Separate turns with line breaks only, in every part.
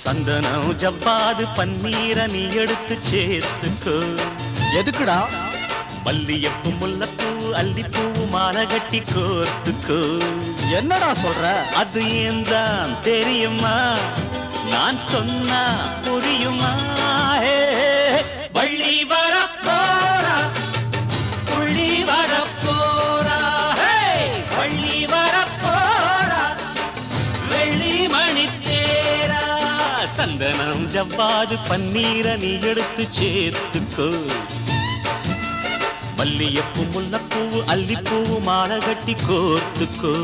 சந்தனம் ஜவ்வாது பன்னீர நீ எடுத்து சேர்த்துக்கோ.
எதுக்குடா?
மல்லியப்பூ முல்லப்பூ அல்லிப்பூ மாலை கட்டி கோர்த்துக்கோ.
என்னடா சொல்ற?
அது ஏன் தான் தெரியுமா, நான் சொன்னா புரியுமா? வள்ளி வரப்போரா புள்ளி வரப்போரா, வள்ளி வரப்போரா வெள்ளி மணித்தேரா. சந்தனம் ஜவ்வாது பன்னீர நீ எடுத்து சேர்த்துக்கோ. மல்லியப்பூ முல்லப்பூ அல்லிப்பூ மாலை கட்டி கோர்த்துக்கோ.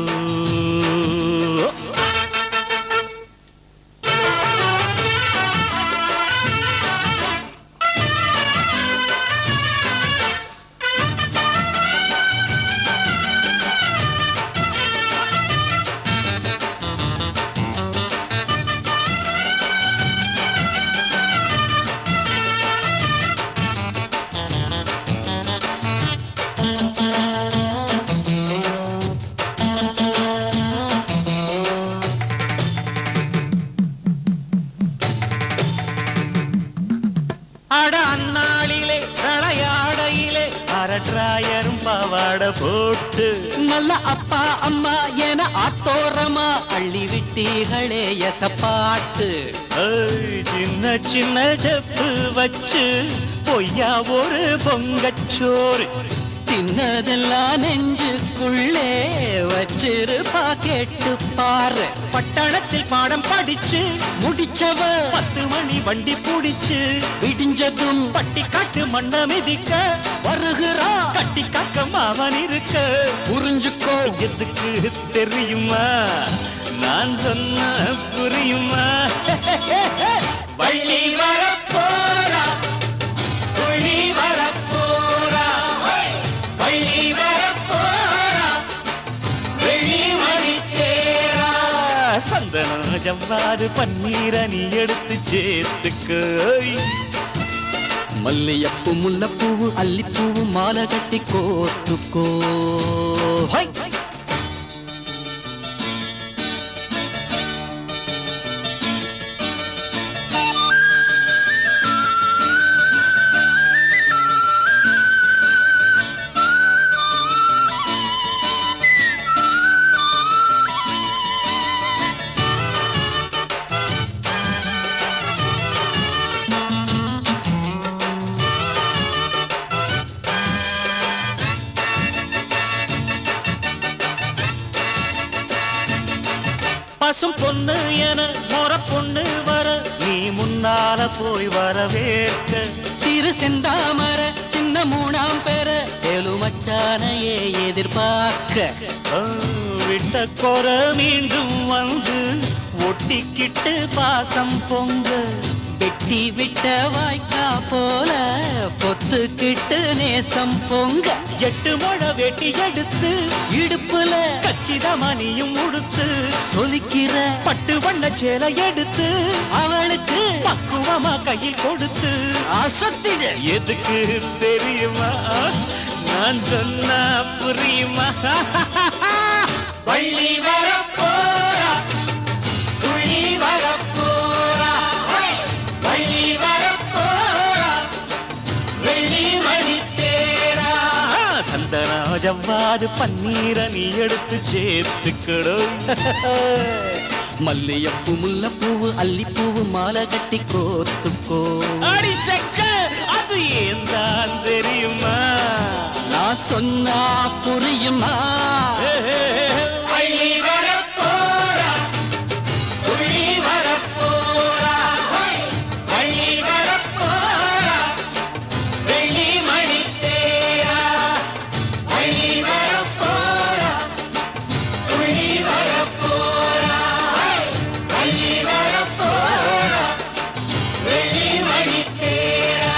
அட அந்நாளிலே ரளையாடையிலே அரட்ராயரும் பாவாட போட்டு
நல்ல அப்பா அம்மா என ஆத்தோரமா அள்ளி விட்டீர்களே எசப்பாட்டு.
சின்ன சின்ன செப்பு வச்சு பொய்யா ஒரு பொங்கச்சோறு
தின்னதெல்லாம் நெஞ்சுக்குள்ளே வச்சிருப்பா கேட்டு பாரு.
பட்டணத்தில் பாடம் படிச்சு
முடிச்சவ
10 மணி வண்டி பிடிச்சு
விடிஞ்சதும்
பட்டி காட்டு மண்ண மிதிக்க
வருகிறா.
கட்டி காக்க மாவன் இருக்க.
புரிஞ்சுக்கோ.
எதுக்கு தெரியுமா, நான் சொன்ன புரியுமா? வள்ளி வரப்போரா புள்ளி வரப்போரா, வள்ளி வரப்போரா வெள்ளி மணித்தேரா. சந்தனம் ஜவ்வாது பன்னீர நீ எடுத்து சேர்த்துக்கோ.
மல்லியப்பூ முல்லப்பூ அல்லிப்பூ மாலை கட்டி கோர்த்துக்கோ.
பசும் பொண்ணு என மொற பொண்ணு வர நீ முன்னால போய் வரவேற்க.
சிறு செந்தாமர சின்ன மூணாம் பெற எலுமச்சானையே எதிர்பார்க்க.
விட்ட கொர மீண்டும் வந்து ஒட்டிக்கிட்டு பாசம் பொங்க.
வெட்டி விட்ட வாய்க்கா போல பொத்துக்கிட்டு நேசம் பொங்க.
8 முழ வெட்டி எடுத்து
இடுப்புல
கச்சிதமா நீயும் உடுத்து
சொலிக்கிற
பட்டு வண்ண சேலை எடுத்து
அவளுக்கு
பக்குவமா கையில் கொடுத்து
அசத்திட.
எதுக்கு தெரியுமா, நான் சொன்னா புரியுமா? வள்ளி வரப்போரா துள்ளி வரப்போரா, வள்ளி வரப்போரா வெள்ளி மணித்தேரா. சந்தனா ஜவ்வாது பன்னீர நீ எடுத்து சேர்த்துக்கணும்.
மல்லியப்பூ முல்லப்பூ அல்லிப்பூ மாலை கட்டி கோர்த்துக்கோ.
அடி செக்க அது ஏன் தான் தெரியுமா,
நான் சொன்னா புரியுமா?
வள்ளி வரப்போரா துள்ளி வரப்போரா, வள்ளி வரப்போரா வெள்ளி மணித்தேரா, வள்ளி வரப்போரா துள்ளி வரப்போரா, வள்ளி வரப்போரா வெள்ளி மணித்தேரா.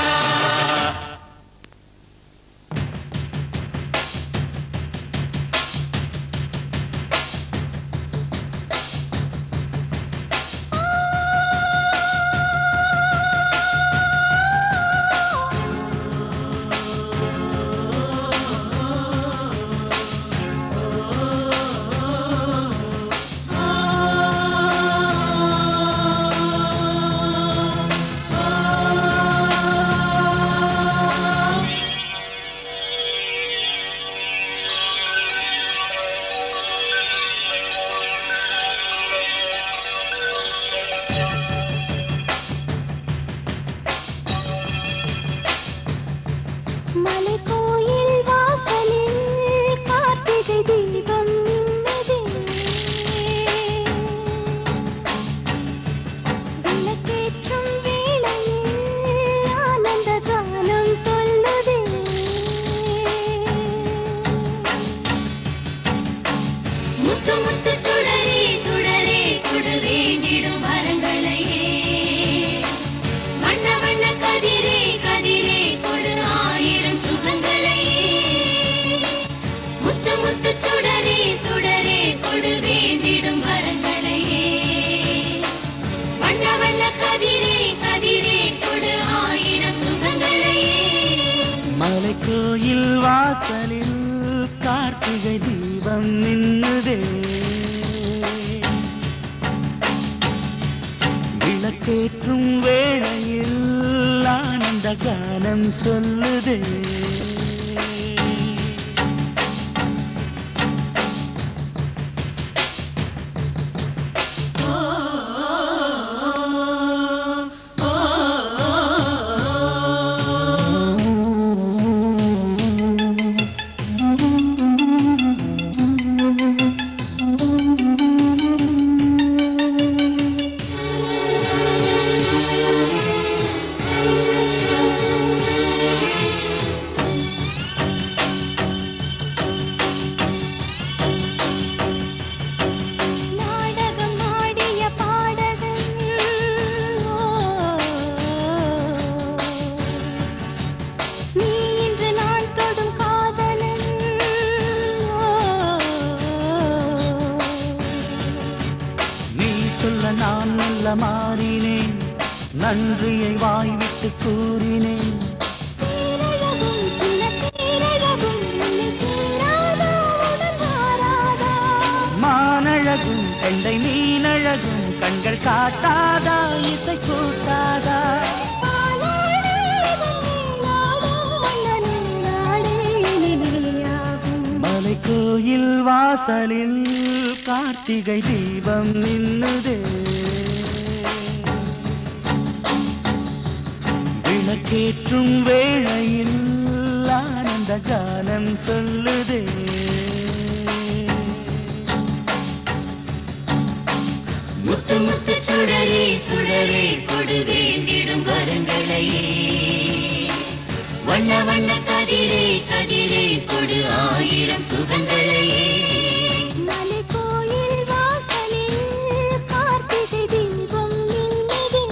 கதிரே கதிரே கொடு ஆயிரம் சுகங்களையே.
மலைக்கோயில் வாசலில் கார்த்திகை தீபம் நின்னுதே, விளக்கேற்றும் வேளையில் ஆனந்த கானம் சொல்லுதே. நான் நல்ல மாறினேன், நன்றியை வாய்விட்டு கூறினேன். மானழகும் கண்டை மீனழகும் கண்கள் காட்டாதா, இசை கூட்டாதா? மலைக்கோயில் வாசலில் கார்த்திகை தீபம் நின்னுதே, விளக்கேற்றும் வேளையில் ஆனந்த கானம் சொல்லுதே.
முத்து முத்து சுடரே சுடரே கொடு வேண்டிடும் வரங்களையே. வண்ண வண்ண கதிரே கதிரே கொடு ஆயிரம் சுகங்களையே. மலைக்கோயில் வாசலில் கார்த்திகை தீபம் நின்னுதே.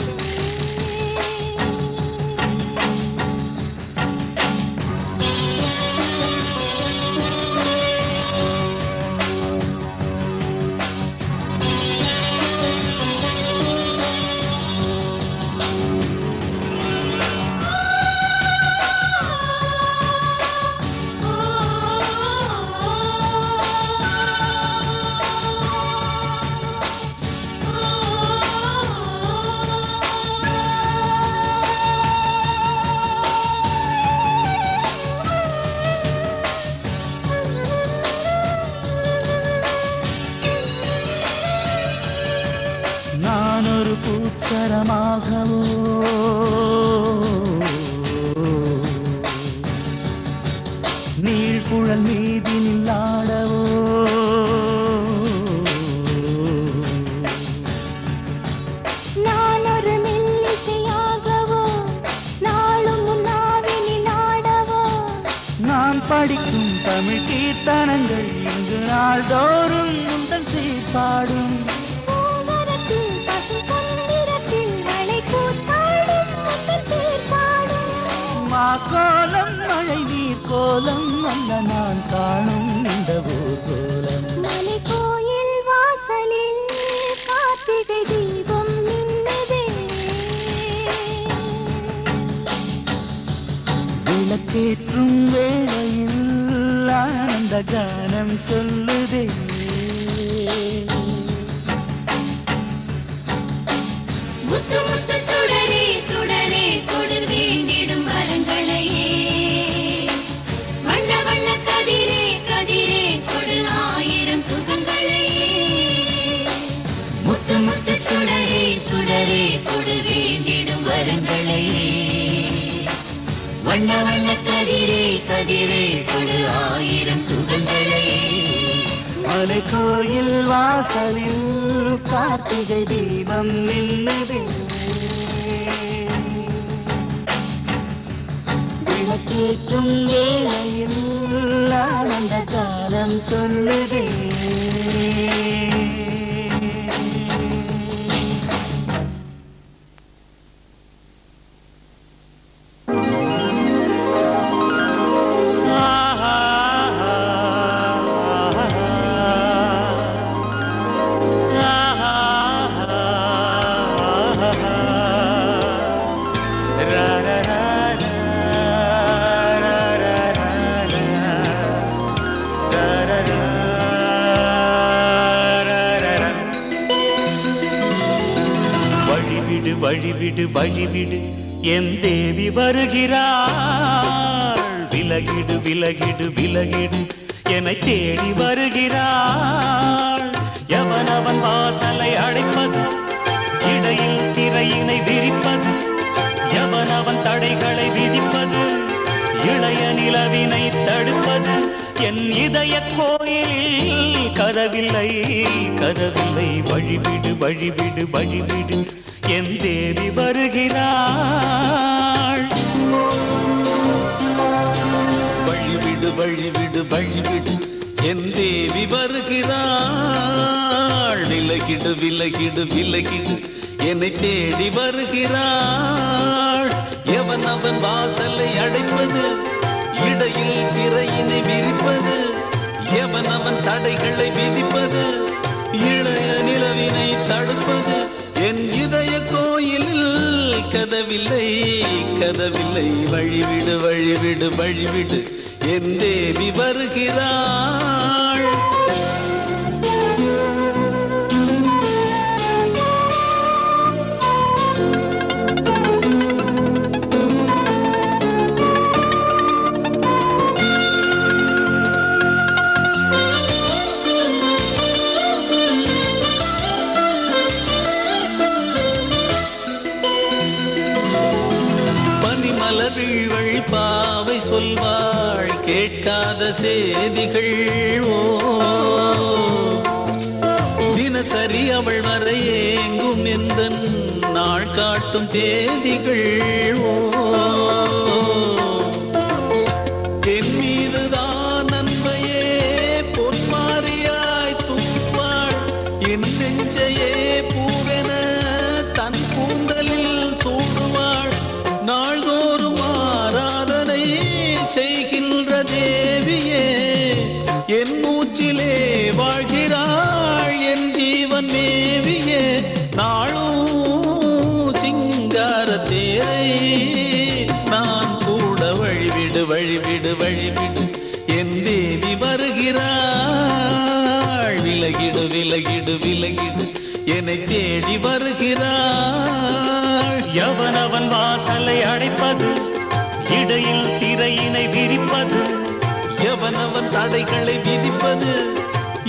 நான் ஒரு பூச்சரமாகவோ நீழ்குழல் மீதினில் ஆடவோ,
நான் ஒரு மெல்லிசையாகவோ நாளும் நாவினில் ஆடவோ,
நான் படிக்கும் தமிழ் கீர்த்தனங்கள் இங்கு நாள்தோறும் உந்தன் சீர்பாடும். கோலம் மழை நீர் கோலம் அல்ல நான் காணும் இந்த ஊர் கோலம்.
மலைக்கோயில் வாசலில் கார்த்திகை தீபம் நின்னுதே.
விளக்கேற்றும் வேளையில் ஆனந்த கானம் சொல்லுதே.
முத்து முத்து சுடரே சுடரே கொடு வேண்டிடும் வரங்களையே. வண்ண வண்ண கதிரே கதிரே கொடு ஆயிரம் சுகங்களையே. முத்து முத்து சுடரே சுடரே கொடு வேண்டிடும் வரங்களையே. வண்ண வண்ண கதிரே கதிரே கொடு ஆயிரம் சுகங்களையே.
மலைக்கோயில் வாசலில் கார்த்திகை தீபம் நின்னுதே, விளக்கேற்றும் வேளையில் ஆனந்த காலம் சொல்லுதே. வழிவிடு வழிவிடு வழிவிடு என் தேவி வருகிறாள் விலகிடு விலகிடு விலகிடு என்னை தேடி வருகிறாள் எவனவன் வாசலை அடைப்பது இடையில் திரையினை விரிப்பது எவனவன் தடைகளை விதிப்பது இளைய நிலவினை தடுப்பது என் இதய கோயிலில் கதவில்லை கதவில்லை வழிவிடு வழிவிடு வழிவிடு என் தேவி வருகிறாள்
வழிவிடு வழிவிடு வழிவிடு என் தேவி வருகிறாள் விலகிடு விலகிடு விலகிடு என்னை தேடி வருகிறாள் எவன் அவன் வாசலை அடைப்பது இடையில் திரையினை விரிப்பது எவன் அவன் தடைகளை விதிப்பது இளைய நிலவினை தடுப்பது என் இதய கோயிலில் கதவில்லை கதவில்லை வழிவிடு வழிவிடு வழிவிடு என் தேவி வருகிறாள் மலர்வீழ்வள் பாவை சொல்வாள் கேட்காத செய்திகள் ஓ தினசரி அவள் வர ஏங்கும் எந்த நாள் காட்டும் தேதிகள் ஓ என் மீதுதான் நன்மையே பொன்மாரியாய் தூவாள் என் நெஞ்சையே பூவென தன் கூந்தலில் சூடுவாள் நாள்தோறும் ஆராதனை செய்கின்ற தேவியே என் மூச்சிலே வாழ்கிறாள் என் ஜீவன் மேவியே நாளும் சிங்கார தேரை நான் கூட வழிவிடு வழிவிடு வழிவிடு என் தேவி வருகிறாள் விலகிடு விலகிடு விலகிடு என்னை தேடி வருகிறாள்
எவனவன் வாசலை அடைப்பது இடையில் திரையினை விரிப்பது
எவனவன் தடைகளை விதிப்பது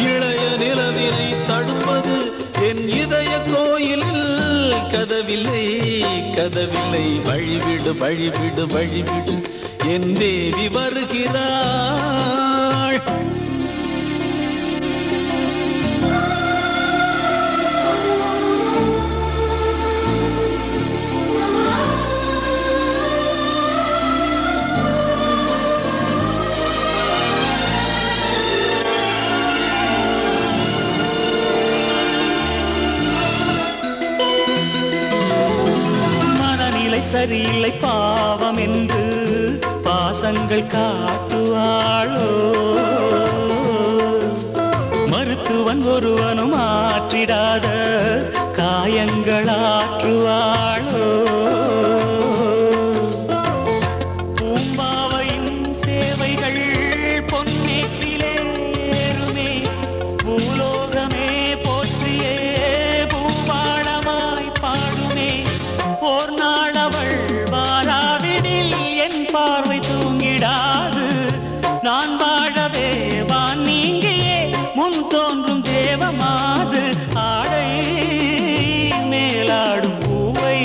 இளைய நிலவினை தடுப்பது என் இதய கோயிலில் கதவில்லை கதவில்லை வழிவிடு வழிவிடு வழிவிடு என் தேவி வருகிறாள்
சரியில்லை பாவம் என்று பாசங்கள் காட்டுவாளோ மருத்துவன் ஒருவனும் ஆற்றிடாத காயங்களாற்றுவாளோ பூம்பாவையின் சேவைகள் பொன்னேற்றிலே ஏறுமே பூலோகமே போற்றியே பூபாளமாய் பாடுமே ஓர் நாள் பார்வை தூங்கிடாது நான் வாழவே வான் நீங்கியே முன் தோன்றும் தேவமாது ஆடை மேலாடும் பூவை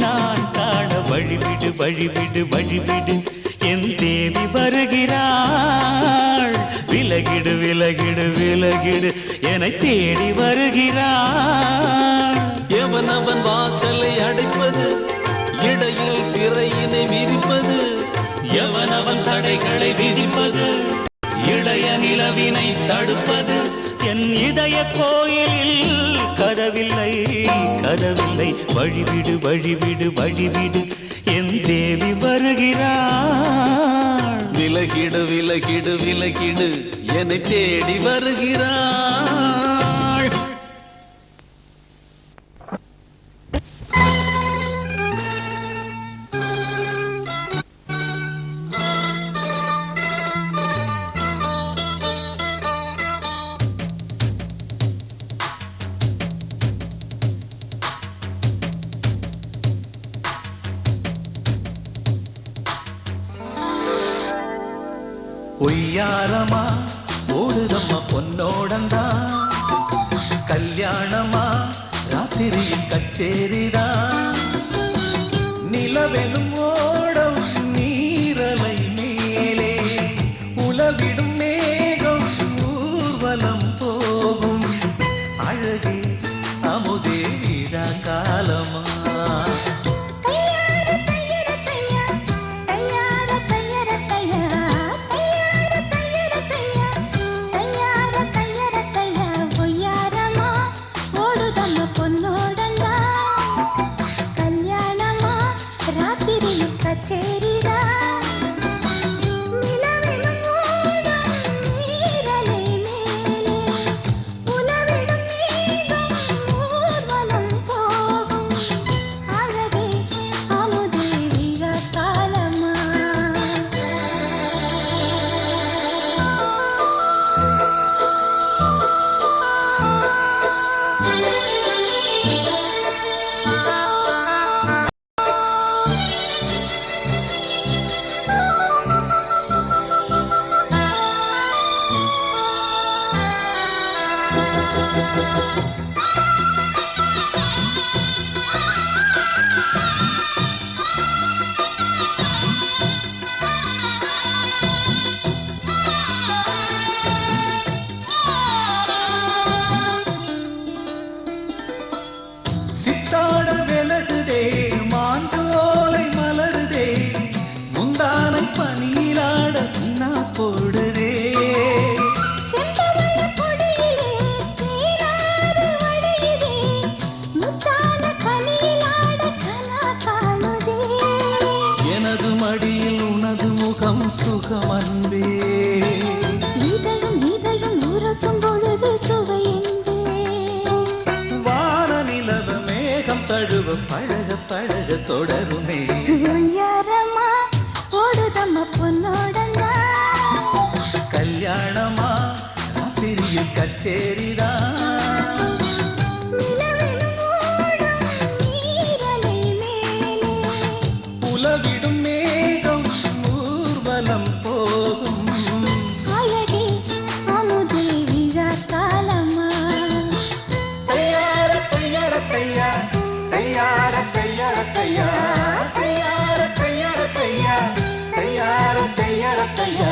நான் காண வழிவிடு வழிவிடு வழிவிடு என் தேவி வருகிறாள் விலகிடு விலகிடு விலகிடு என்னை தேடி வருகிறாள்
எவனவன் வாசலை அடைப்பது இடையில் திரையினை விரிப்பது
எவனவன் தடைகளை விதிப்பது இளைய நிலவினை தடுப்பது என் இதய கோயிலில் கதவில்லை கதவில்லை வழிவிடு வழிவிடு வழிவிடு என் தேவி வருகிறாள்
விலகிடு விலகிடு விலகிடு என்னை தேடி வருகிறாள் ஒய்யாரமா ஓடுதம்மா பொன்னோடந்தா கல்யாணமா ராத்திரியில் கச்சேரிதான் நிலவெனும் ஓடம் நீரலை மேலே உலவிடும் மேகம் ஊர்வலம் போகும் அழகே அமுதே விழா காலமா தொடருமே ஓடுதம்மா பொன்னோடந்தா கல்யாணமா ராத்திரியில் கச்சேரிதான் உலவிடும் மேகம் ஊர்வலம் போகும் அழகே அமுதே விழா காலமா தையார தையார தையா தையார தையார தையா தையார தையார தையா தையார தையார தையா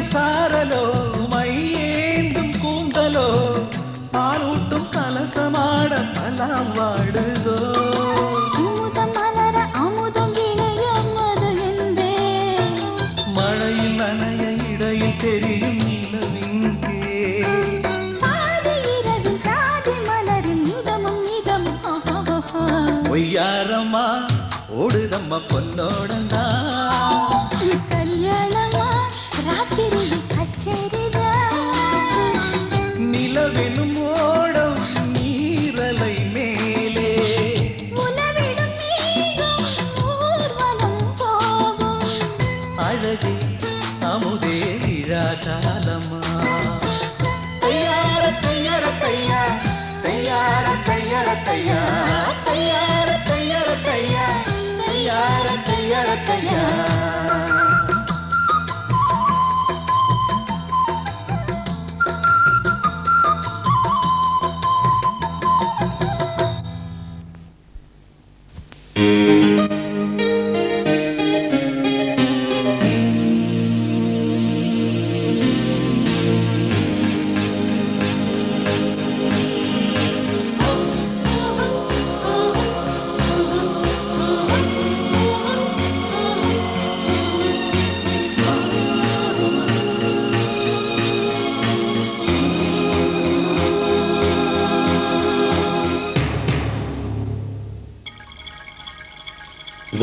சாரலோ மையேந்தும் கூந்தலோ பாலூட்டும் கலசமாட பலாம் வாடுதோ அமுதம் மலர அமுதம் இணையம்மது என்பே மழையில் நனைய இடையில் தெரியும் நிலவிங்கே பாதி இரவில் ஜாதி மலரின் இதமும் இதமும் ஒய்யாரம்மா ஓடுதம்மா பொன்னோடந்தா கல்யாணமா ராத்திரியில் நிலவெனும் ஓடம் நீரலை மேலே உலவிடும் மேகம் ஊர்வலம் போகும் அழகே அமுதே விழா காலமா தையார தையார தையா தையார தையார தையா தையார தையார தையா தையார தையார தையா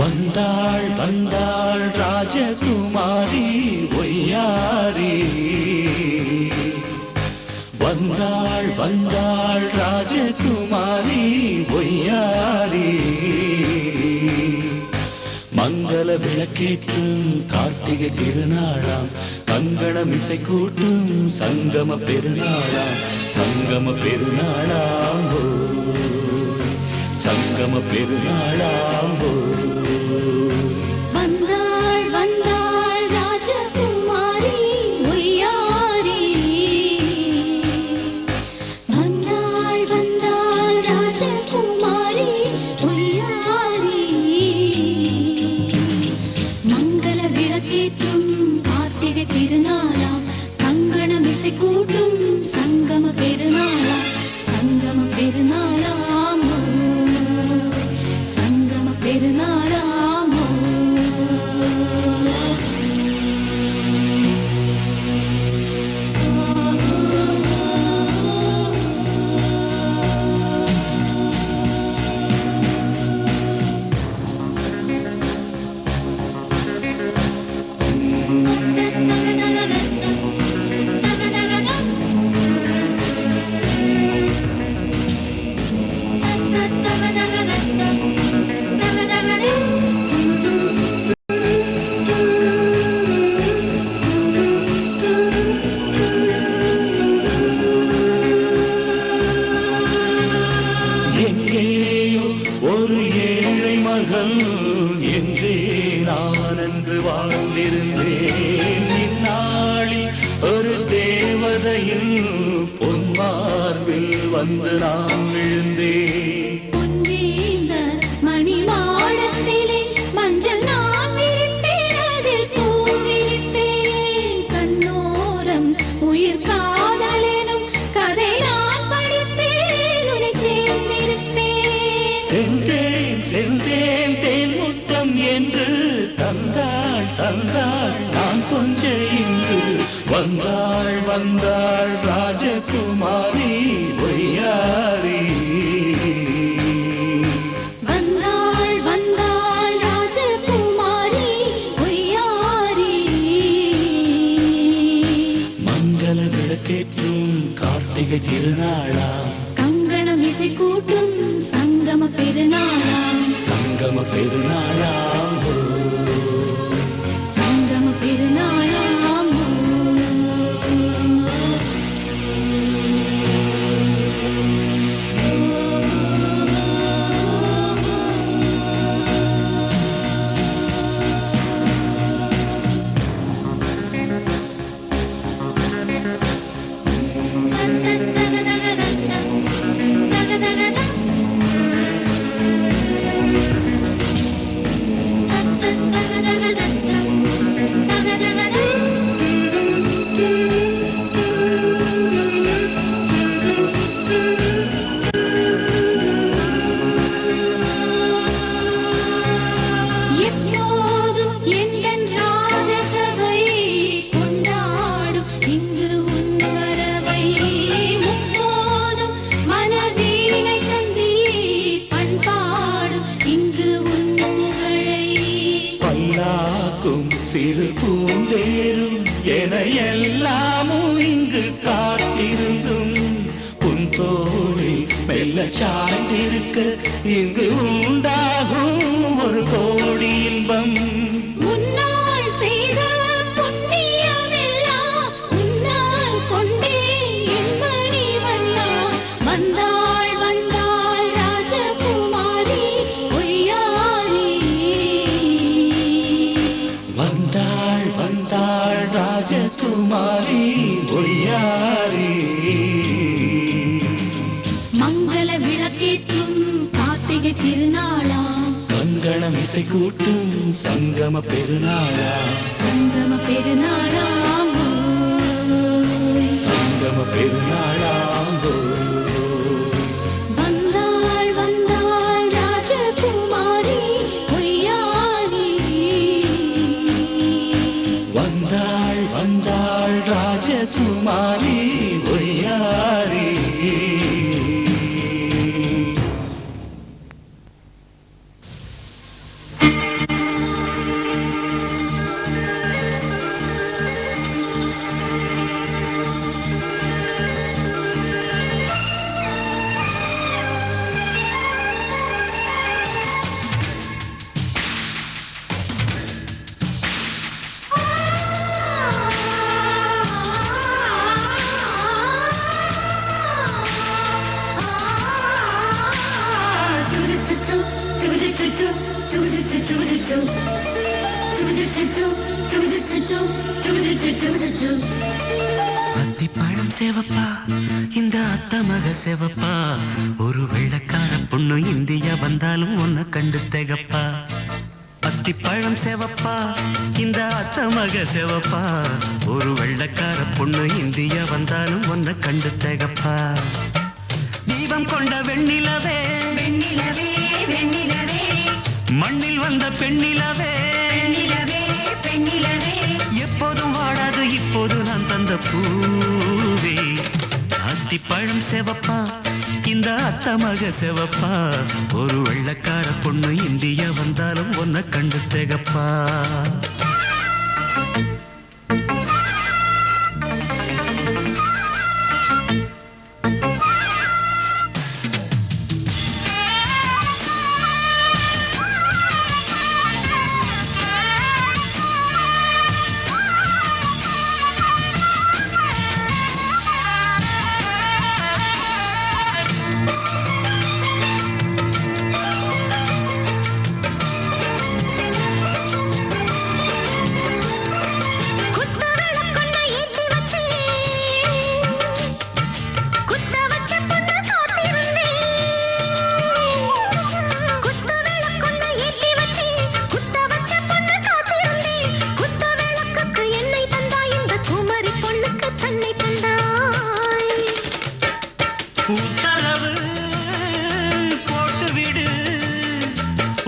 வந்தாள் வந்தாள் ராஜகுமாரி ஒய்யாரி வந்தாள் வந்தாள் ராஜகுமாரி ஒய்யாரி மங்கள விளக்கேற்றும் கார்த்திகை திருநாளாம் கங்கணம் இசை கூட்டும் சங்கம பெருநாளாம் சங்கம பெருநாளாம் சங்கம பெருநாளாம்
வந்தாள் வந்தாள் ராஜகுமாரி ஒய்யாரி வந்தாள் வந்தாள் ராஜகுமாரி ஒய்யாரி மங்கள விளக்கேற்றும் கார்த்திகை திருநாளாம் கங்கணம் இசை கூட்டும் சங்கம பெருநாளாம் சங்கம பெருநாளாம் சங்கம பெருநாளாம்
எங்கேயோ ஒரு ஏழை மகள் என்றே நான் அன்று வாழ்ந்திருந்தேன் இந்நாளில் ஒரு தேவதையின் பொன்மார்பில் வந்து நான் விழுந்தேன்
பொன்வேந்த மணிமாடத்திலே மஞ்சள் நான் விரிப்பேன் அதில் பூ விரிப்பேன் கண்ணோரம் உயிர் காதலெனும் கதை நான் படிப்பேன் உன்னை சேர்ந்திருப்பேன்
சென்றேன் சென்றேன் தேன் முத்தம் என்று தந்தாள் தந்தாள் நான் கொஞ்ச இன்று வந்தாள் வந்தாள் ராஜகுமாரி ஒய்யாரி
வந்தாள் வந்தாள் ராஜகுமாரி ஒய்யாரி
மங்கள விளக்கேற்றும் கார்த்திகை திருநாளாம்
கங்கணம் இசை கூட்டும் சங்கம பெருநாளாம்
சங்கம பெருநாளாம்
சங்கம பெருநாளாம் எப்போதும் எந்தன் ராஜசபை கொண்டாடும் இங்கு உன் வரவை முப்போதும் மனவீணை தந்தி பண்பாடும் இங்கு உன் புகழை
பல்லாக்கும் சிறு பூந்தேரும் என எல்லாமும் இங்கு காத்திருந்தும் உன் தோளில் மெல்ல சாய்ந்திருக்க இங்கு உண்டாகும் ஒரு கோடி இன்பம்
முன்னால் செய்த புண்ணியமெல்லாம் உன்னால் கொண்டே என் மணி வண்ணா வந்தாள் வந்தாள் ராஜகுமாரி ஒய்யாரி
வந்தாள் வந்தாள் ராஜகுமாரி ஒய்யாரி
மங்கள விளக்கேற்றும் கார்த்திகை திருநாளாம்
கங்கணம் இசை கூட்டும் சங்கம பெருநாளாம்
சங்கம பெருநாளாம்
சங்கம பெருநாளாம்
வந்தாள் வந்தாள் ராஜகுமாரி ஒய்யாரி
வந்தாள் வந்தாள் ராஜகுமாரி ஒய்யாரி அத்திப்பழம் சேவப்பா இந்த அத்த மக சேவப்பா ஒரு வெள்ளக்கார பொண்ணு இந்தியா வந்தாலும் உன்னை கண்டு திகப்பா அத்திப்பழம் சேவப்பா இந்த அத்த மக சேவப்பா ஒரு வெள்ளக்கார பொண்ணு இந்தியா வந்தாலும் உன்னை கண்டு திகப்பா தீபம் கொண்ட வெண்ணிலவே
வெண்ணிலவே வெண்ணிலவே
மண்ணில் வந்த பெண்ணிலவே
வெண்ணிலவே பெண்ணிலவே
எப்போதும் வாடாது இப்போது நான் தந்த பூவே அத்திப்பழம் சேவப்பா இந்த அத்த மக சேவப்பா ஒரு வெள்ளக்கார பொண்ணு இந்தியா வந்தாலும் உன்னை கண்டு திகப்பா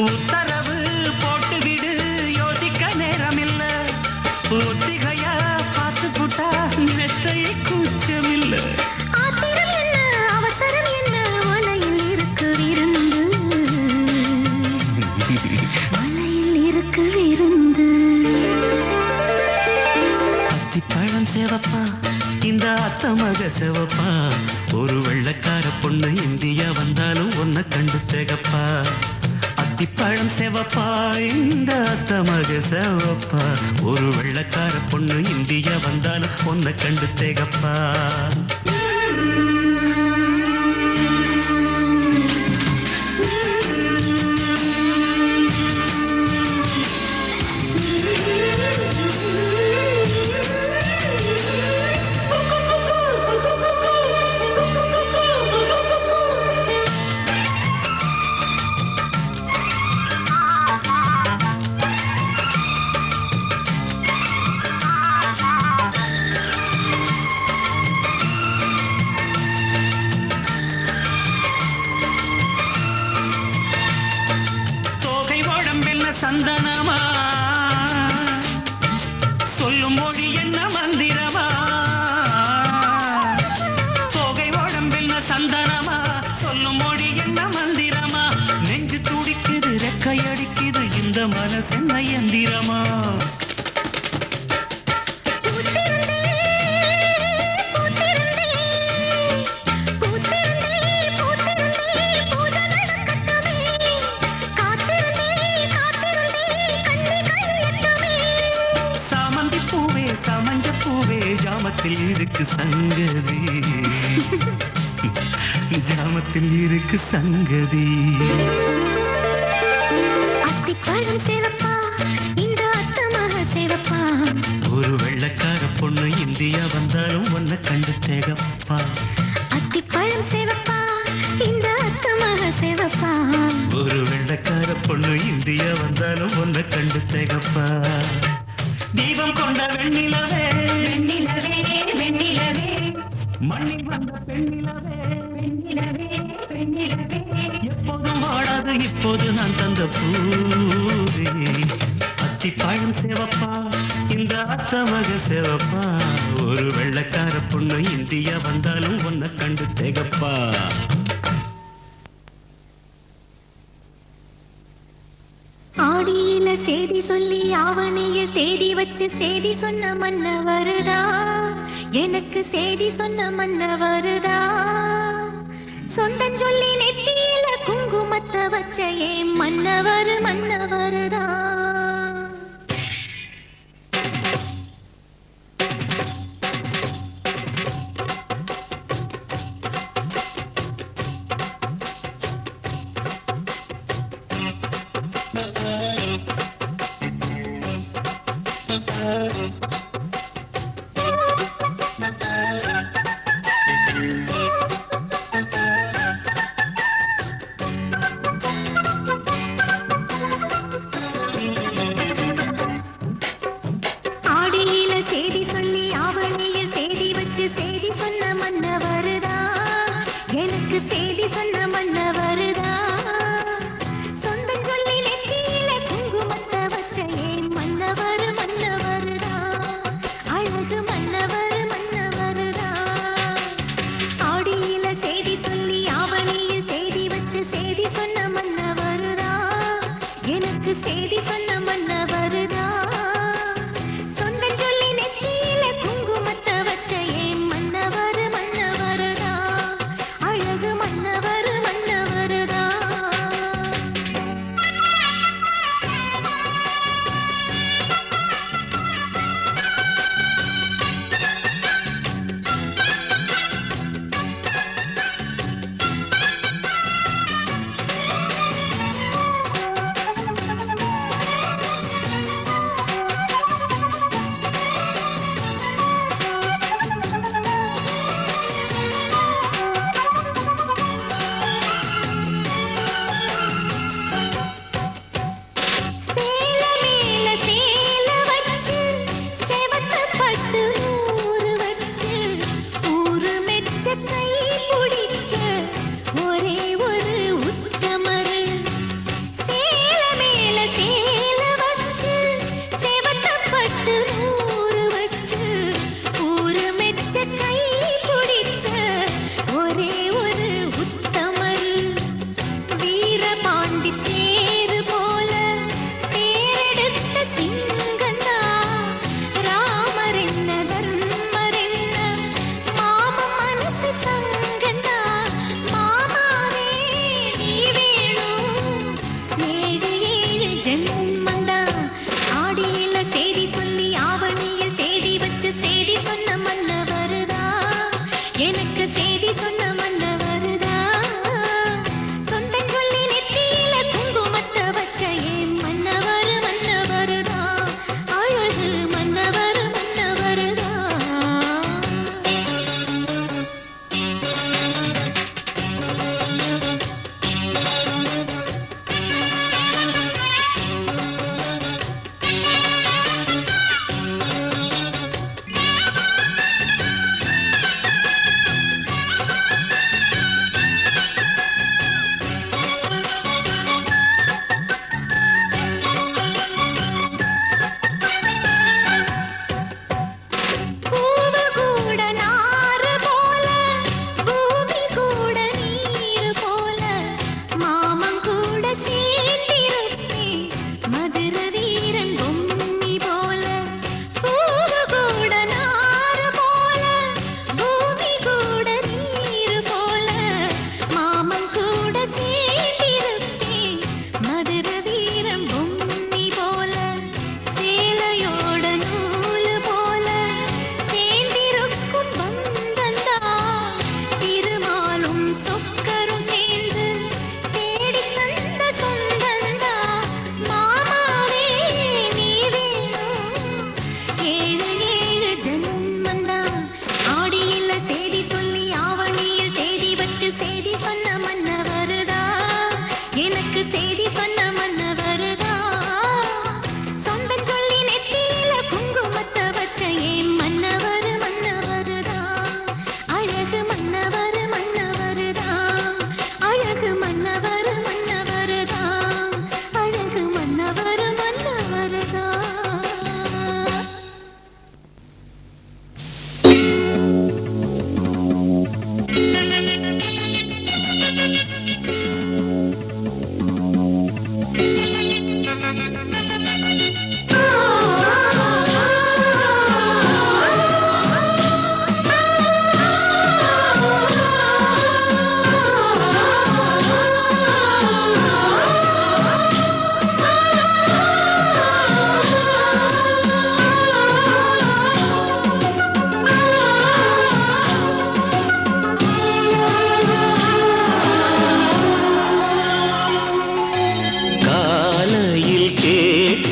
உத்தரவு போட்டுவிடு யோசிக்க நேரமில்ல ஒத்திகையா பார்த்து புட்டா நெத்தை கூச்சமில்ல
ஆத்திரம் என்ன அவசரம் என்ன வலையில் இருக்கு விருந்து வலையில் இருக்கு விருந்து
அத்திப்பழம் சேவப்பா இந்த அத்த மக சேவப்பா ஒரு வெள்ளக்கார பொண்ணு இந்தியா வந்தாலும் உன்னை கண்டு திகப்பா அத்திப்பழம் சேவப்பா இந்த அத்த மக சேவப்பா ஒரு வெள்ளக்கார பொண்ணு இந்தியா வந்தாலும் உன்னை கண்டு திகப்பா சந்தனமா சொல்லும் மொழி என்ன மந்திரமா தோகை உடம்பில் சந்தனமா சொல்லும் மொழி என்ன மந்திரமா நெஞ்சு துடிக்குது ரெக்கை அடிக்குது இந்த மனசு என்ன எந்திரமா சமஞ்ச பூவே ஜாமத்தில் இருக்கு சங்கதி ஜாமத்தில் இருக்கு சங்கதி
அத்திப்பழம் சேவப்பா இந்த அத்த மக சேவப்பா
ஒரு வெள்ளக்கார பொண்ணு இந்தியா வந்தாலும் உன்னை கண்டு திகப்பா
அத்திப்பழம் சேவப்பா இந்த அத்த மக சேவப்பா
ஒரு வெள்ளக்கார பொண்ணு இந்தியா வந்தாலும் உன்னை கண்டு திகப்பா தீபம் கொண்ட வெண்ணிலவே
வெண்ணிலவே வெண்ணிலவே
மண்ணில் வந்த பெண்ணிலவே
வெண்ணிலவே வெண்ணிலவே
எப்போதும் வாடாது இப்போது நான் தந்த பூவே அத்திப்பழம் சேவப்பா இந்த அத்த மக சேவப்பா ஒரு வெள்ளக்கார பொண்ணு இந்தியா வந்தாலும் உன்னை கண்டு திகப்பா
ஆடியில செய்தி சொல்லி ஆவணியில் தேடி வச்சு செய்தி சொன்ன மன்ன வருதா எனக்கு செய்தி சொன்ன மன்ன வருதா சொந்தம் சொல்லி நெத்தியில குங்குமத்தை வச்ச ஏன் மன்னவர் மன்னவருதா ஆடியில செய்தி சொல்லி ஆவணியில் தேடி வச்சு செய்தி சொன்ன மன்னவருதா எனக்கு செய்தி சொன்ன மன்னவருதா சொந்தம் சொல்லி நெத்தியில குங்குமத்தை வச்ச ஏன் மன்னவர் மன்னவருதா அழகு மன்னவர் மன்னவருதா ஆடியில செய்தி சொல்லி ஆவணியில் தேடி வச்சு செய்தி சொன்ன மன்னவருதா எனக்கு செய்தி சொன்ன மன்னவருதா சொந்தம் சொல்லி நெத்தியில குங்குமத்தை வச்ச ஏன் மன்னவர் மன்னவருதா அழகு மன்னவர் மன்னவருதா சேல மேல சேல வச்சு செவத்த பட்டு ஊரு வச்சு ஊரு மெச்ச கை பிடிச்ச ஒரே ஒரு உத்தமரு சேல மேல சேல வச்சு செவத்த பட்டு ஊரு வச்சு ஊரு மெச்ச கை பிடிச்ச ஒரே ஒரு உத்தமரு வீரபாண்டி தேரு போல தேரெடுத்த சிங்கந்தா ராமர் என்ன தர்மர் என்ன மாம மனசு தங்கந்தா மாமாவே நீ வேணும் ஏழு ஏழு ஜென்மந்தா ஆடியில செய்தி சொல்லி ஆவணியில் தேடி வச்சு செய்தி சொன்ன மன்னவருதா எனக்கு செய்தி சொன்ன மன்னவருதா சொந்தம் சொல்லி நெத்தியில குங்குமத்தை வச்ச ஏன் மன்னவர் மன்னவருதா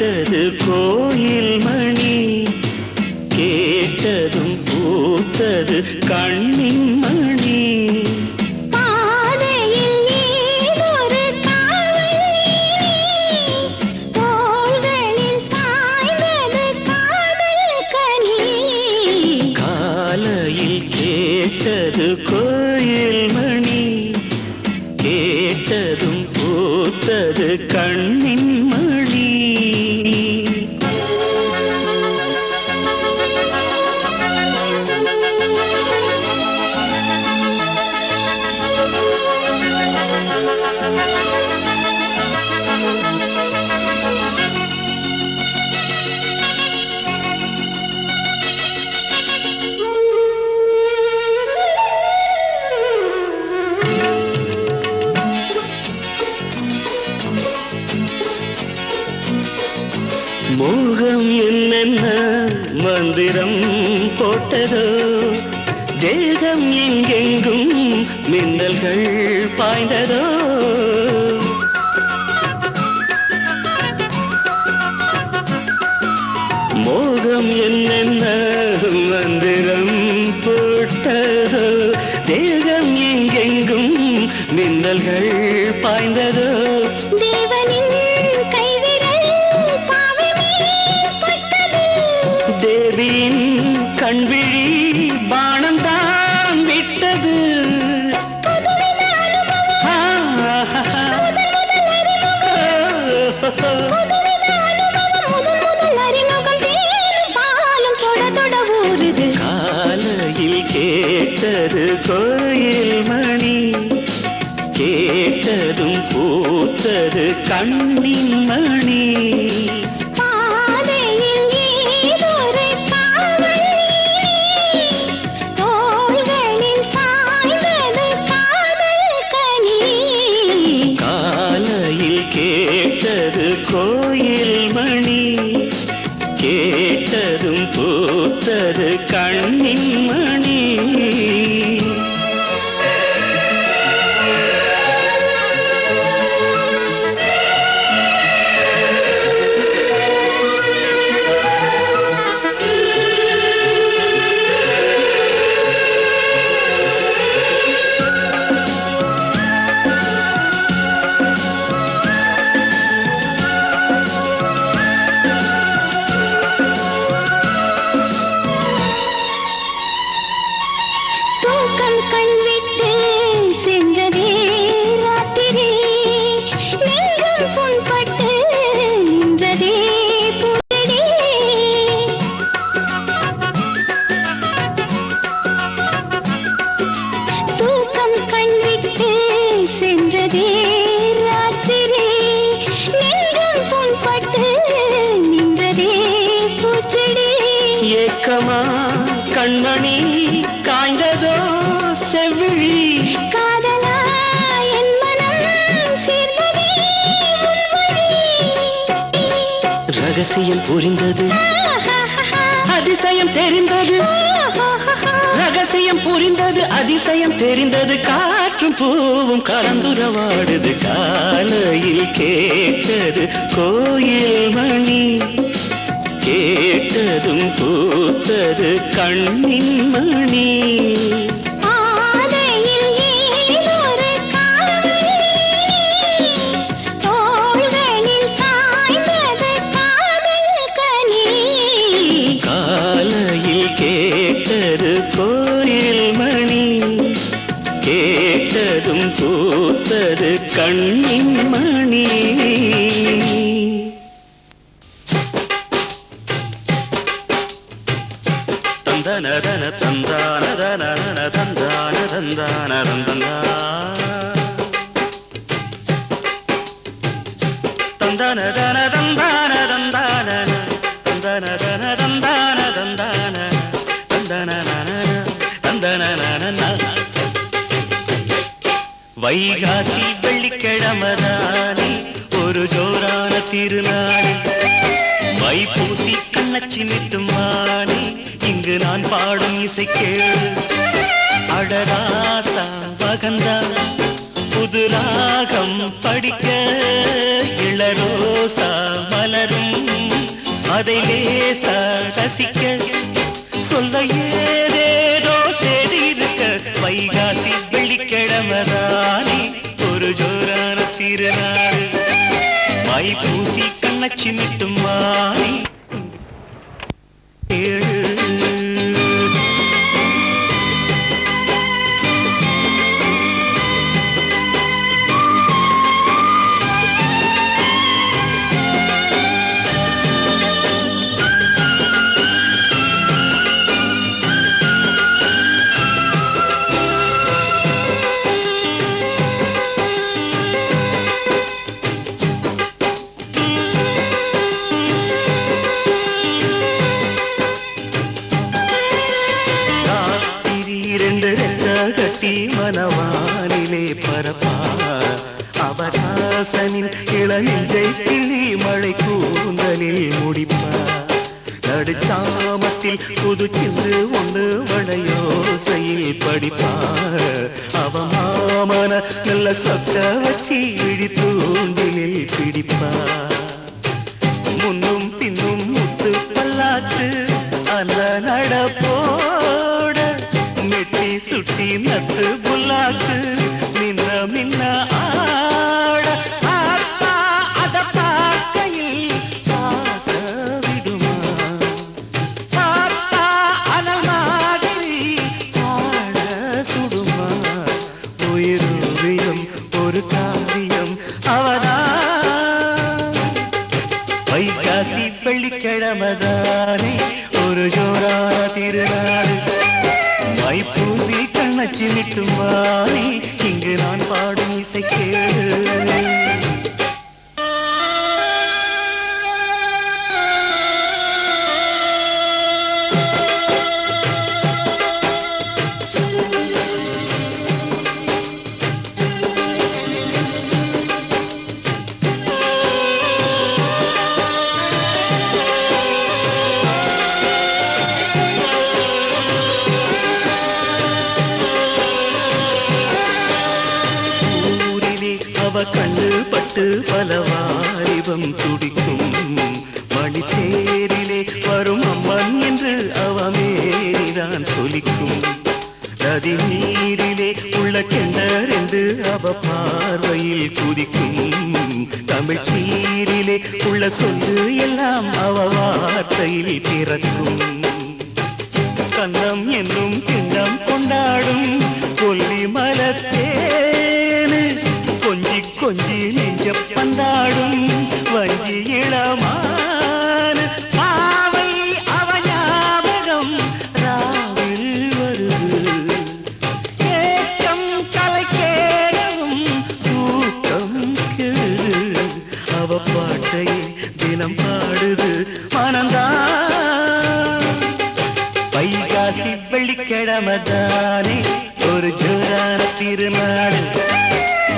கேட்டது கோயில் மணி கேட்டதும் பூத்தது கண்ணின் மணி கேட்டது கோயில் மணி கேட்டதும் பூத்தது கண்ணின் மணி மோகம் என்னென்ன மந்திரம் போட்டதோ தேகம் எங்கெங்கும் மின்னல்கள் பாய்ந்ததோ மோகம் என்னென்ன மந்திரம் போட்டதோ தேகம் எங்கெங்கும் மின்னல்கள் பாய்ந்ததோ தேவியின் கண்விழி பானம் தான் விட்டது காலையில் கேட்டது கோயில் மணி கேட்டதும் பூத்தது கண்ணின் மணி கேட்டது கோயில் மணி கேட்டதும் பூத்தது கண்ணின் மணி ஏக்கமா கண்மணி காய்ந்ததோ செவ்விழி காதலா என் மனம் சேர்ந்ததே ரகசியம் புரிந்தது அதிசயம் தெரிந்தது ரகசியம் புரிந்தது அதிசயம் தெரிந்தது காற்றும் பூவும் கலந்துரவாடுது காலையில் கேட்டது கோயில் மணி கேட்டதும் பூத்தது கண்ணின் மணி காலையில் கேட்டது கோயில் மணி கேட்டதும் பூத்தது கண்ணின் மணி தந்தன தந்தான தன தந்தான தந்தான தந்தான தன தந்தான தந்தான தந்தன தன தந்தான தந்தான தந்தன தந்தன வைகாசி வெள்ளிக்கிழமதானே ஒரு ஜோரான திருநாள் வைப்பூசி கண்ணச்சி நிட்டுமானே இங்கு நான் பாடும் இசை கேளு அடராசா பகந்தா புது ராகம் படிக்க இளரோசா மலரும் அதை லேசா ரசிக்க சொல்ல ஏதேதோ சேதி இருக்க வைகாசி வெள்ளிக்கிழமதானே ஒரு ஜோரான திருநாள் மை பூசி கண்ணச்சி மிட்டும் மாறி கட்டி மனவானிலே பரப்பா அவகாசனின் இளநெஞ்சை கிளி மழை கூந்தலில் முடிப்பா நடுச்சாமத்தில் புது சிந்து ஒன்று வளையோசையில் படிப்பா அவ மாமன நல்ல சொக்க வச்சி விழி தூண்டிலில் பிடிப்பா முன்னும் பின்னும் முத்து பல்லாத்து அந்த நடப்போட மெட்டி சுட்டி நத்து புல்லாக்கு மின்ன மின்ன ஆட ஆத்தா அத பார்க்கையில் பாச விடுமா ஆத்தா அன மாதிரி ஆட சுடுமா உயிரோவியம் ஒரு காவியம் அவதான் வைகாசி வெள்ளிக்கிழமதானே ஒரு ஜோரான திருநாள் மைப்பூசி கண்ணச்சி விட்டும் வாணி இங்கு நான் பாடும் இசை கேளு கண்ணு பட்டு பலவாரிவம் துடிக்கும் மணிச்சேரிலே வரும் அம்மன் என்று அவமேறிதான் சொலிக்கும் நதி நீரிலே உள்ள கிணறு என்று அவ பார்வையில் குதிக்கும் தமிழ் சீரிலே உள்ள சொல்லு எல்லாம் அவ வார்த்தையில் பிறக்கும் கண்ணம் என்னும் கிண்ணம் கொண்டாடும் கொல்லி மலத்தேனு கொஞ்சி கொஞ்சி நெஞ்ச பந்தாடும் வஞ்சி இளமான பாவை அவ ஞாபகம் ராவில் வருது ஏக்கம் கலை கேடவும் தூக்கம் கெடுது அவ பாட்டையே தினம் பாடுது மனந்தான் வைகாசி வெள்ளிக்கிழமதானே ஒரு ஜோரான திருநாடு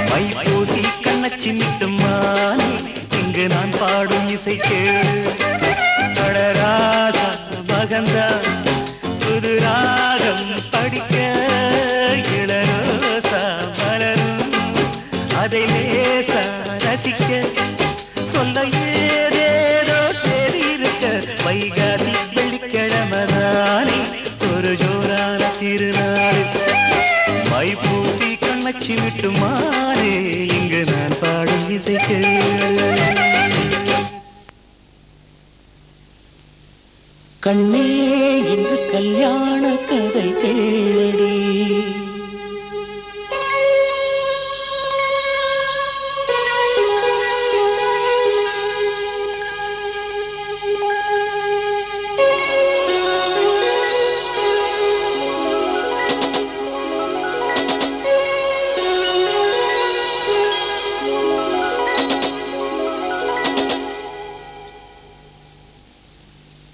மைப்பூசி கண்ணச்சி மிட்டும் மானே இங்கு நான் பாடும் இசை கேளு கடராசா மகந்தா புது ராகம் படிக்க இளரோசா மலரும் அதை லேசா ரசிக்க சொல்ல ஏதேதோ சேதி இருக்க வைகாசி வெள்ளிக்கிழமதானே ஒரு ஜோரான திருநாள் மைப்பூசி கண்ணச்சி விட்டுமானே இங்கு நான் பாடும் இசை கேளு கண்ணே இன்று கல்யாண கதை கேளடி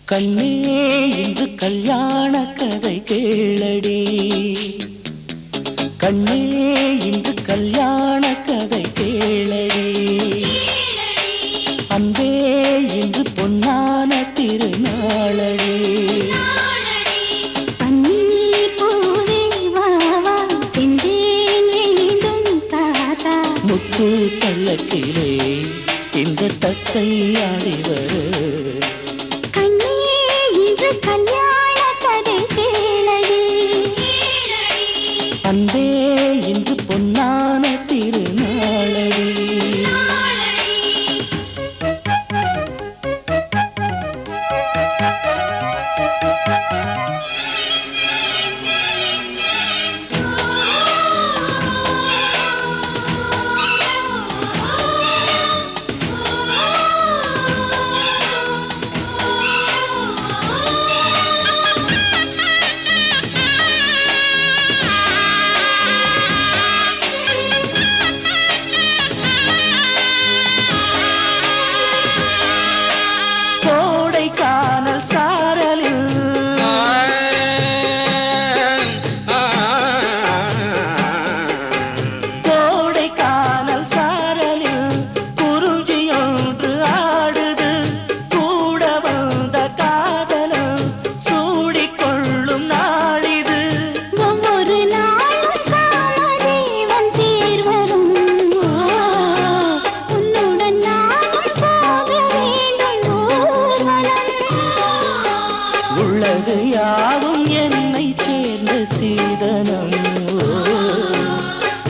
கண்ணே இன்று கல்யாண கதை கேளடி கண்ணே இன்று கல்யாண கதை கேளடி அன்பே இன்று பொன்னான திருநாளடி முத்து பல்லக்கிலே இந்த தத்தை ஆடிவர்
யாவும் என்னை சேர்ந்த சீதனம்.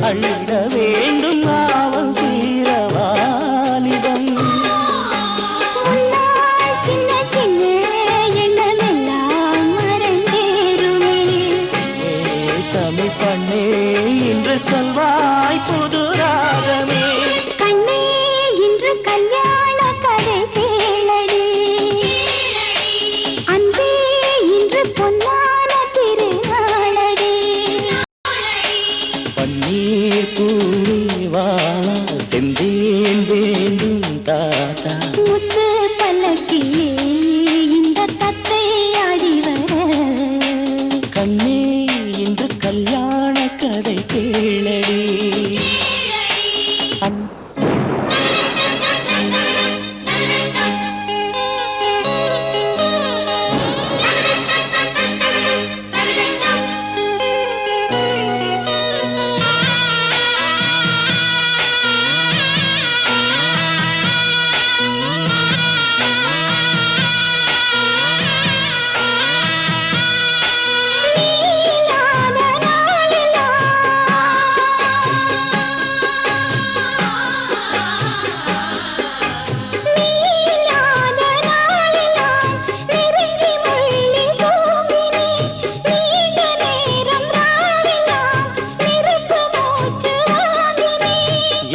அள்ளிட வேண்டும் ஆவல் தீரவாலிடம்.
சின்ன சின்ன எண்ணமெல்லாம் மறந்தேருமே.
தமிழ் பண்ணே இன்று சொல்வாய் புது ராகமே.
கண்ணே இன்று கல்யாண கதை கேளடி. அன்பே இன்று பொன்னான திருநாளடி.
பன்னீர் பூவே வாழா செந்தேன் வேண்டும் தாத்தா.
முத்து பல்லக்கிலே இந்த தத்தை ஆடி வர.
கண்ணே இன்று கல்யாண கதை கேளடி.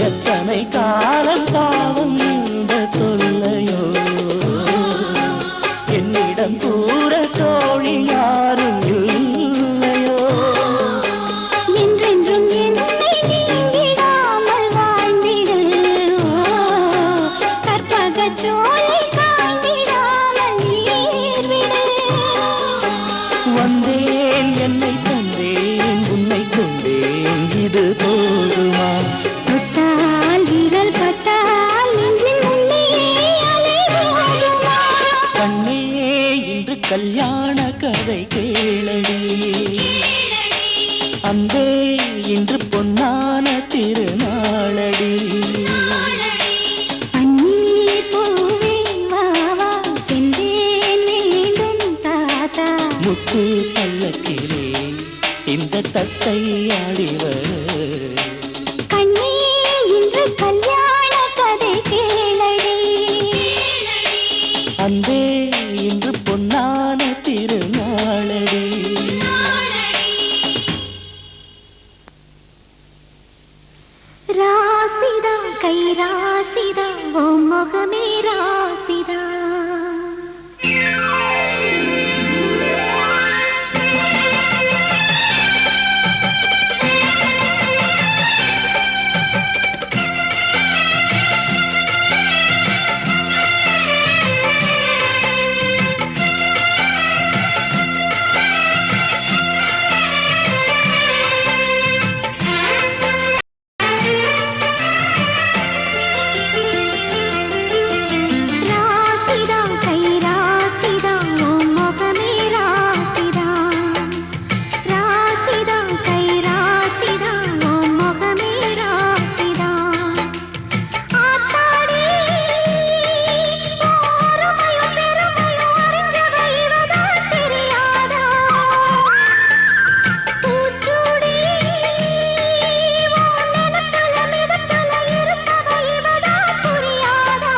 எத்தனை காலம் தாவும் இந்த தொல்லையோ, என்னிடம் கூற தோழி யாரும் இல்லையோ.
என்றென்றும் என்னை நீங்கிடாமல் வாழ்ந்திடு. கற்பகச் சோலை காய்ந்திடாமல் நீர்விடு.
வந்தேன் என்னை தந்தேன் உன்னை கொண்டேன் இது போதுமா.
தொட்டால் விரல் பட்டால் நெஞ்சின் உள்ளே அலை மோதுமா.
கண்ணே இன்று கல்யாண கதை கேளடி. அன்பே இன்று பொன்னான திருநாளடி.
பன்னீர் பூவே வா வா செந்தேன் வேண்டும் தாத்தா.
முத்து பல்லக்கிலே இந்த தத்தை ஆடிவர்.
கண்ணே இன்று கல்யாண கதை கேளடி.
அன்பே இன்று பொன்னான திருநாளடி.
ராசிதா கை ராசிதா ஓ முகமே ராசிதா. ராசிதா கை ராசிதா ஓ முகமே ராசிதா. ராசிதா கை ராசிதா ஓ முகமே ராசிதா. ஆத்தாடி ஓரமையும் பெருமையும் அறிஞ்சவ இவதான் தெரியாதா. பூச்சூடி உன் நினைப்புல மிதப்புல இருப்பவ இவதான் புரியாதா.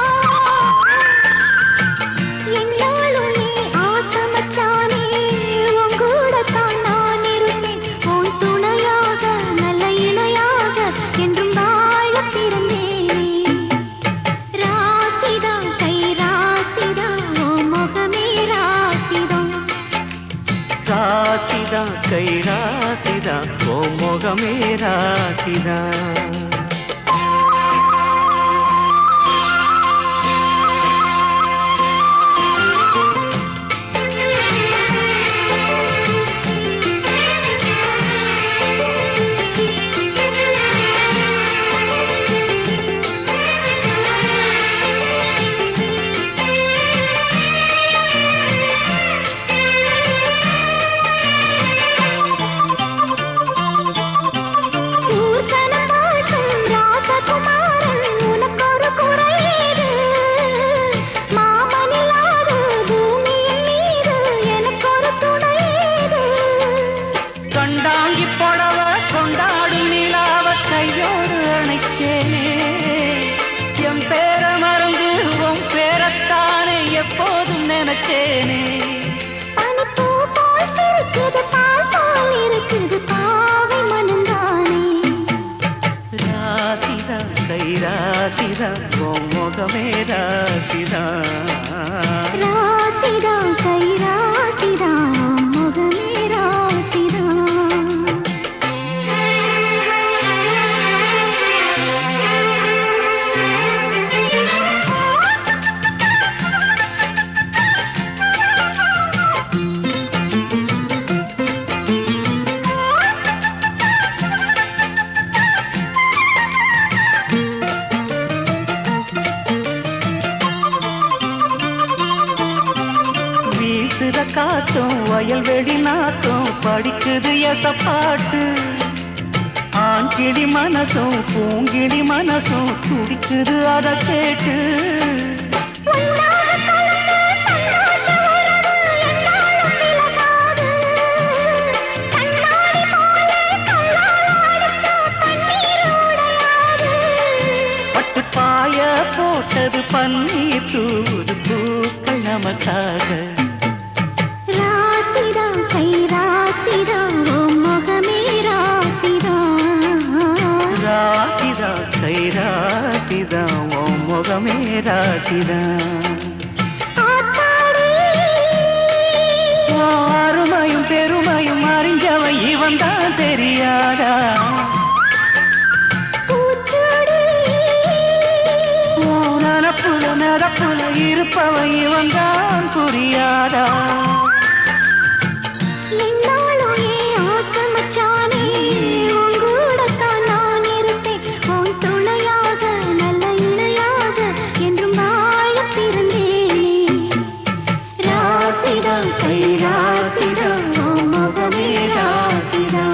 என்னாலும் நீ ஆசமச்சானே உன் கூடத்தான் நான் இருப்பேன். உன் துணையாக நல்ல இணையாக என்றும் வாழ பிறந்தேன். ராசிதா கை ராசிதா ஓ முகமே ராசிதா.
ராசிதா கை ராசிதா ஓ முகமே ராசிதா.
ஊர்சனம் வாழ்த்தும்
நினைச்சேனே.
பனிப்பூ போல் சிரிக்குது, பால் போல் இருக்குது பாவை மனந்தானே.
ராசிதா கை ராசிதா உன் முகமே ராசிதா.
ராசிதா கை ராசிதா முகமே ராசிதா.
வீசுற காத்தும் வயல்வெளி நாத்தும் படிக்குது எசப்பாட்டு. ஆண் கிளி மனசும் பூங்கிளி மனசும் துடிக்குது அத கேட்டு. பட்டு பாய போட்டது பன்னீர் தூது பூக்கள் நமக்காக.
ராசிதா கை ராசிதா முகமே ராசிதா.
ராசிதா கை ராசிதா உன் முகமே ராசிதா. அருமையும் பெருமையும் அறிஞ்சவை இவன் தான் தெரியாதா. நனப்புல நடப்புல இருப்பவை இவன் தான் புரியாதா.
என்னாலும் ஏன் ஆசமச்சானே, உன் கூடத்தான் நான் இருப்பேன். உன் துணையாக நல்ல இணையாக என்றும் வாழப் பிறந்தேனே. ராசிதா கை ராசிதா உன் முகமே ராசிதா.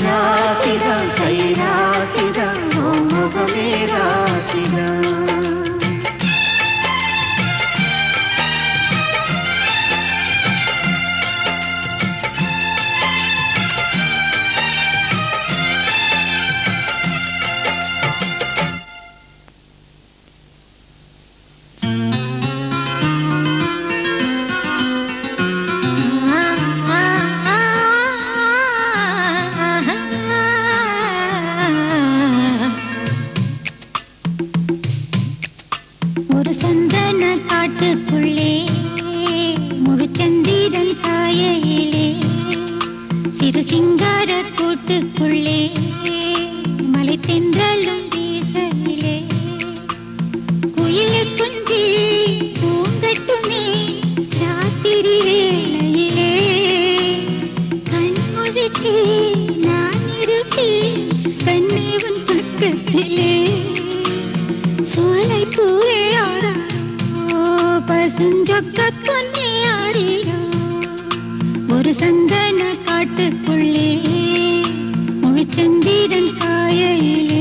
ராசிதா கை ராசிதா உன் முகமே ராசிதா. ஒரு சந்தன காட்டுக்குள்ளே முழுச்சந்திரன் காயிலே, சிறு சிங்கார கூட்டுக்குள்ளே மலை தென்றலும் வீசலிலே, குயிலு குஞ்சி பூங்கட்டுமே ராத்திரி வேளையிலே, கண்மொழிக்கு நான் இருப்பேன் கண்ணேவன் பக்கத்திலே. சோலை பூவே ஆரா பசுஞ்சொக்க பொன்னே ஆரிரோ, ஒரு சந்தன காட்டுக்குள்ளே முழுச்சந்திரன் காயிலே.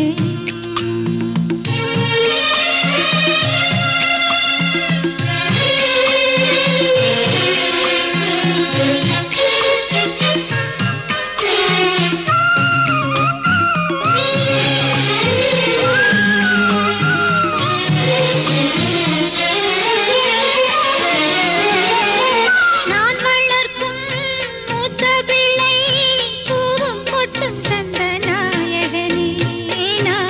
நான்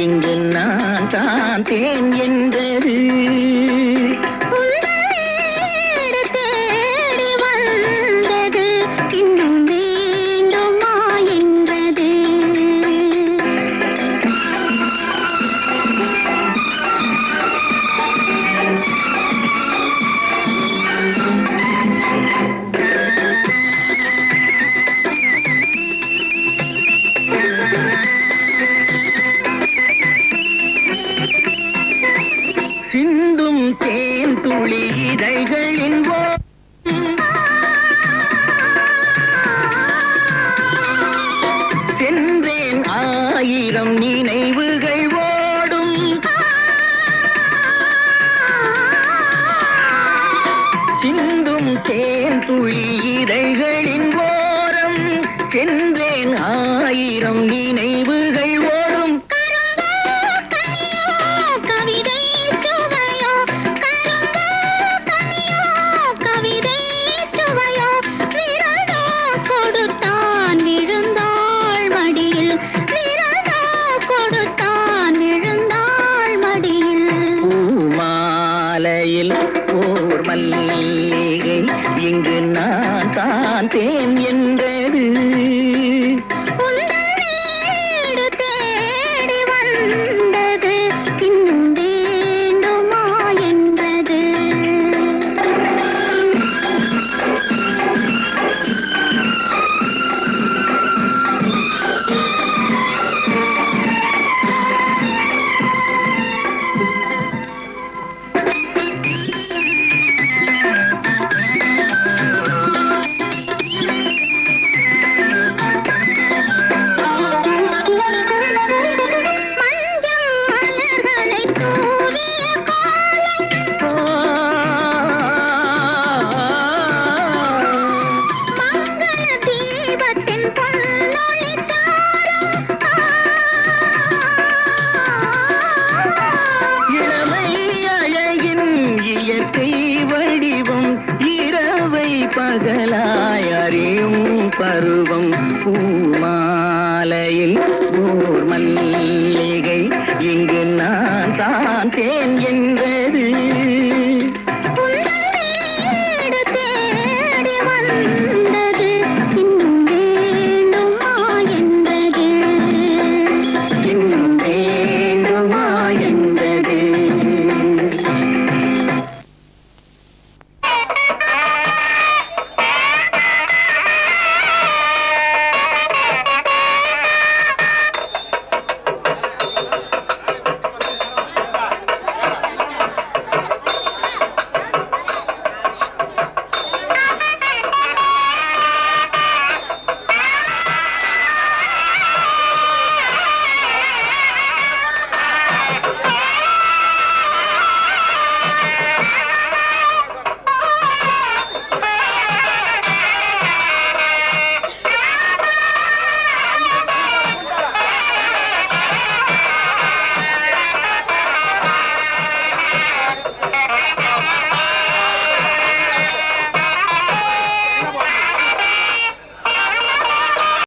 இங்கு நான் தான் தேன் என்றது.
உங்கள் வீடு தேடி வந்தது இன்னும் வேண்டுமா என்றது.
சிந்தும் தேன் துளி இதழ்களின் சென்றேன் ஆயிரம் நினைவுகள் ஓடும். சிந்தும் தேன் துளி இதழ்களின் ஓரம் சென்றேன் ஆயிரம் நினைவுகள் ஓடும்.
கவிதை சுவையோ கவிதை சுவையோ விரதோ கொடுத்தான் விழுந்தாள் மடியில். விரதோ கொடுத்தான் விழுந்தாள் மடியில்.
பூமாலையில் ஓர் மல்லிகை இங்கு நான் தான் தேன் என்றது.
உங்கள் வீடு தேடி வந்தது இன்னும் வேண்டுமா என்றது. மஞ்சள் மலர்களை தூவிய மங்கள தீபத்தின் பொன்னொளி
இளமை அழகின் இயற்கை வடிவம் இரவை பகலாய் அறியும் பருவம். பூமாலையில் ஓர் மல்லிகை இங்கு நான் தான் தேன்